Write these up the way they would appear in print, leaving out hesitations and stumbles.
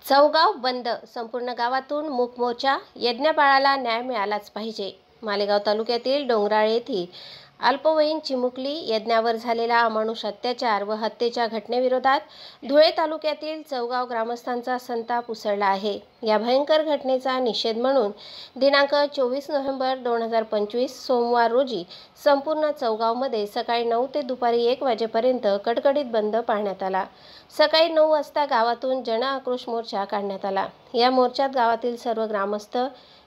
चौगाव बंद. संपूर्ण गावातून मूक मोर्चा. यज्ञबाळाला न्याय मिळालाच पाहिजे. मालेगाव तालुक्यातील डोंगराळे येथील अल्पवयीन चिमुकली यज्ञावर झालेला अमानुष अत्याचार व हत्येच्या घटनेविरोधात धुळे तालुक्यातील चौगाव ग्रामस्थांचा संताप उसळला आहे. या भयंकर घटनेचा निषेध म्हणून दिनांक 24 नोव्हेंबर 2025 सोमवार रोजी संपूर्ण चौगावमध्ये सकाळी 9 ते दुपारी 1 वाजेपर्यंत कडकडीत बंद पाळण्यात आला. सकाळी 9 वाजता गावातून जन आक्रोश मोर्चा काढण्यात आला. या मोर्चात गावातील सर्व ग्रामस्थ,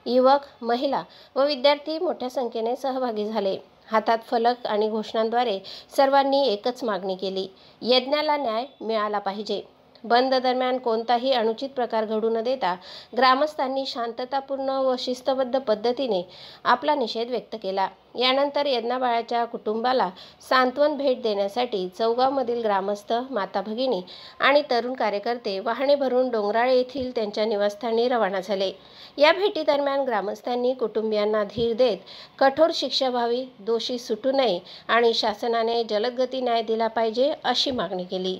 युवक, महिला व विद्यार्थी मोठ्या संख्येने सहभागी झाले. हातात फलक आणि घोषणांद्वारे सर्वांनी एकच मागणी केली: यज्ञाला न्याय मिळाला पाहिजे. बंद दरम्यान कोणताही अनुचित प्रकार घडू न देता ग्रामस्थांनी शांततापूर्ण व शिस्तबद्ध पद्धतीने आपला निषेध व्यक्त केला. यानंतर यज्ञाबाळाच्या कुटुंबाला सांत्वन भेट देण्यासाठी चौगावमधील ग्रामस्थ, माता भगिनी आणि तरुण कार्यकर्ते वाहने भरून डोंगराळे येथील त्यांच्या निवासस्थानी रवाना झाले. या भेटीदरम्यान ग्रामस्थांनी कुटुंबियांना धीर देत कठोर शिक्षा व्हावी, दोषी सुटू नये आणि शासनाने जलदगती न्याय दिला पाहिजे अशी मागणी केली.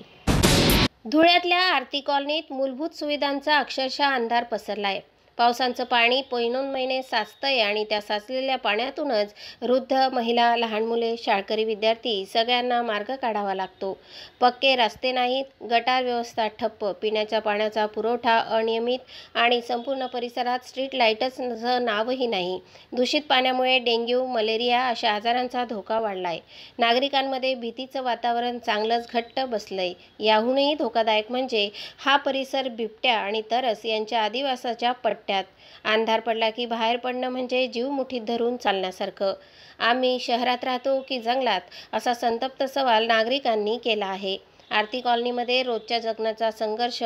धुळ्यातल्या आरती कॉलनीत मूलभूत सुविधांचा अक्षरशः अंधार पसरलाय. पावसाचं पाणी पैनून महिने साचतंय आणि त्या साचलेल्या पाण्यातूनच वृद्ध, महिला, लहान मुले, शाळकरी विद्यार्थी सगळ्यांना मार्ग काढावा लागतो. पक्के रस्ते नाहीत, गटार व्यवस्था ठप्प, पिण्याच्या पाण्याचा पुरवठा अनियमित आणि संपूर्ण परिसरात स्ट्रीट लाईटचं नावही नाही. दूषित पाण्यामुळे डेंग्यू, मलेरिया अशा आजारांचा धोका वाढलाय. नागरिकांमध्ये भीतीचं वातावरण चांगलंच घट्ट बसलंय. याहूनही धोकादायक म्हणजे हा परिसर बिबट्या आणि तरस यांच्या अधिवासाच्या पट्ट्यात. अंधार पडला की बाहेर पडणं म्हणजे जीव मुठीत धरून चालण्यासारखं. आम्ही शहरात राहतो की जंगलात, असा संतप्त सवाल नागरिकांनी केला आहे. आरती कॉलनीमध्ये रोजच्या जगण्याचा संघर्ष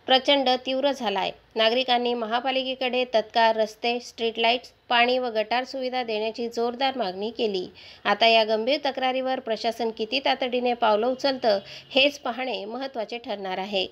प्रचंड तीव्र झालाय. नागरिकांनी महापालिकेकडे तत्काळ रस्ते, स्ट्रीट लाईट्स, पाणी व गटार सुविधा देण्याची जोरदार मागणी केली. आता या गंभीर तक्रारीवर प्रशासन किती तातडीने पावलं उचलतं हेच पाहणे महत्त्वाचे ठरणार आहे.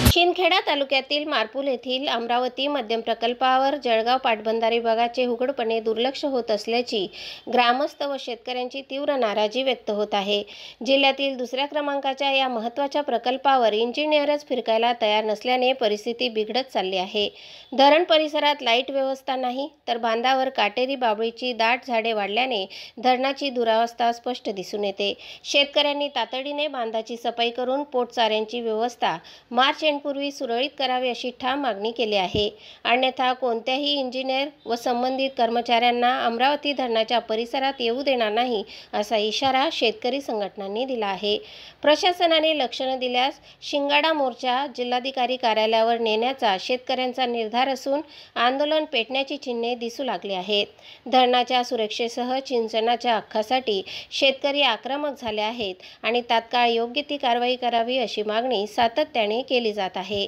शिंदखेडा तालुक्यातील मारपूल येथील अमरावती मध्यम प्रकल्पावर जळगाव पाटबंधारे विभागाचे उघडपणे दुर्लक्ष होत असल्याची ग्रामस्थ व शेतकऱ्यांची तीव्र नाराजी व्यक्त होत आहे. जिल्ह्यातील दुसऱ्या क्रमांकाच्या या महत्त्वाच्या प्रकल्पावर इंजिनियरच फिरकायला तयार नसल्याने परिस्थिती बिघडत चालली आहे. धरण परिसरात लाईट व्यवस्था नाही, तर बांधावर काटेरी बाभळीची दाट झाडे वाढल्याने धरणाची दुरावस्था स्पष्ट दिसून येते. शेतकऱ्यांनी तातडीने बांधाची सफाई करून पोटचाऱ्यांची व्यवस्था मार्च पूर्वी सुरळीत करावी अशी ठाम मागणी केली आहे. अन्यथा कोणत्याही इंजिनियर व संबंधित कर्मचाऱ्यांना अमरावती धरणाच्या परिसरात येऊ देणार नाही असा इशारा शेतकरी संघटनांनी दिला आहे. प्रशासनाने लक्ष न दिल्यास शिंगाडा मोर्चा जिल्हाधिकारी कार्यालयावर नेण्याचा शेतकऱ्यांचा निर्धार असून आंदोलन पेटण्याची चिन्हे दिसू लागली आहेत. धरणाच्या सुरक्षेसह सिंचनाच्या हक्कासाठी शेतकरी आक्रमक झाले आहेत आणि तात्काळ योग्य ती कारवाई करावी अशी मागणी सातत्याने केली जात आहे.